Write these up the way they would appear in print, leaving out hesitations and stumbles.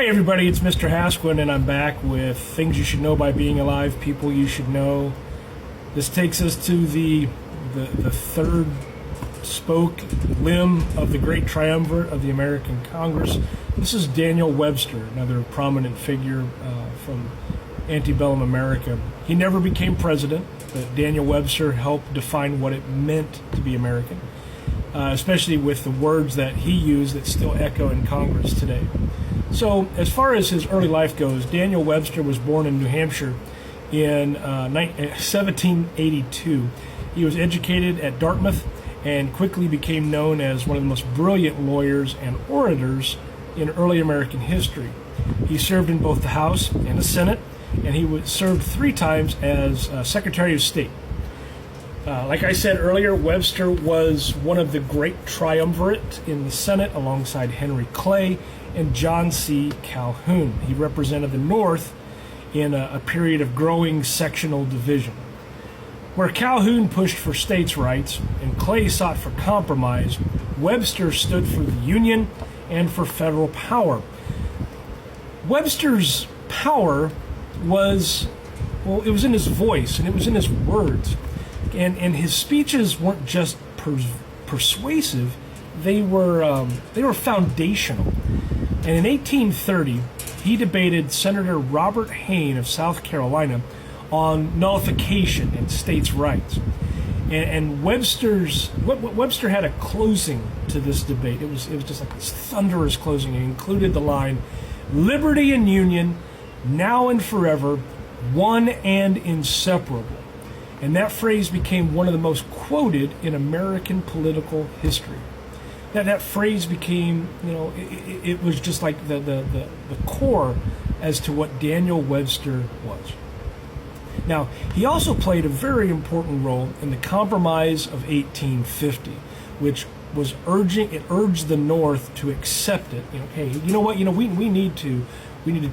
Hey everybody, it's Mr. Hasquin, and I'm back with things you should know by being alive, people you should know. This takes us to the third spoke limb of the great triumvirate of the American Congress. This is Daniel Webster, another prominent figure from antebellum America. He never became president, but Daniel Webster helped define what it meant to be American, especially with the words that he used that still echo in Congress today. So, as far as his early life goes, Daniel Webster was born in New Hampshire in 1782. He was educated at Dartmouth and quickly became known as one of the most brilliant lawyers and orators in early American history. He served in both the House and the Senate, and he served 3 times as Secretary of State. Like I said earlier, Webster was one of the great triumvirate in the Senate alongside Henry Clay and John C. Calhoun. He represented the North in a period of growing sectional division. Where Calhoun pushed for states' rights and Clay sought for compromise, Webster stood for the Union and for federal power. Webster's power was, well, it was in his voice and it was in his words. And his speeches weren't just persuasive, they were foundational. And in 1830, he debated Senator Robert Hayne of South Carolina on nullification and states' rights. And Webster had a closing to this debate. It was just like this thunderous closing. It included the line, "Liberty and union, now and forever, one and inseparable." And that phrase became one of the most quoted in American political history. That phrase became, it was just like the core as to what Daniel Webster was. Now, he also played a very important role in the Compromise of 1850, which was urged the North to accept it. Hey, you know what? We need to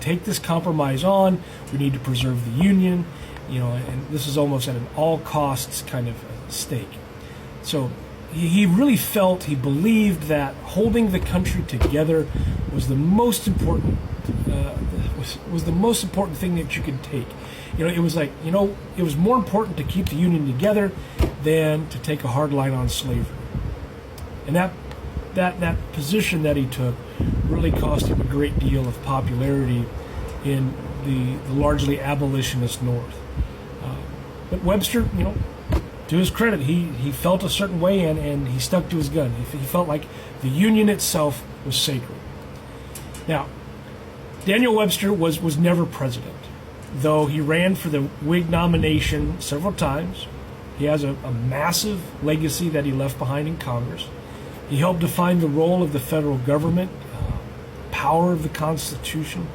take this compromise on. We need to preserve the Union. And this is almost at an all costs kind of stake. So he really he believed that holding the country together was the most important was the most important thing that you could take. It was like, it was more important to keep the Union together than to take a hard line on slavery. And that position that he took really cost him a great deal of popularity in the largely abolitionist North. But Webster, to his credit, he felt a certain way and he stuck to his gun. He felt like the Union itself was sacred. Now, Daniel Webster was never president, though he ran for the Whig nomination several times. He has a massive legacy that he left behind in Congress. He helped define the role of the federal government, power of the Constitution,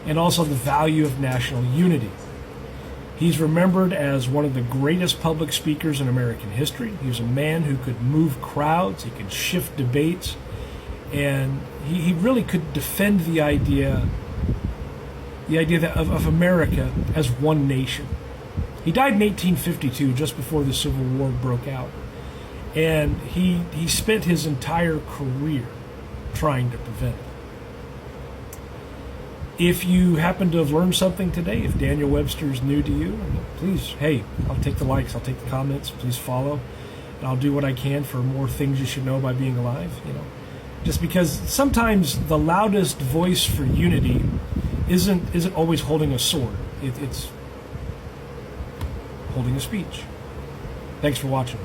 and also the value of national unity. He's remembered as one of the greatest public speakers in American history. He was a man who could move crowds, he could shift debates, and he really could defend the idea of America as one nation. He died in 1852, just before the Civil War broke out, and he spent his entire career trying to prevent it. If you happen to have learned something today, if Daniel Webster is new to you, please, hey, I'll take the likes, I'll take the comments, please follow, and I'll do what I can for more things you should know by being alive. Just because sometimes the loudest voice for unity isn't always holding a sword. It's holding a speech. Thanks for watching.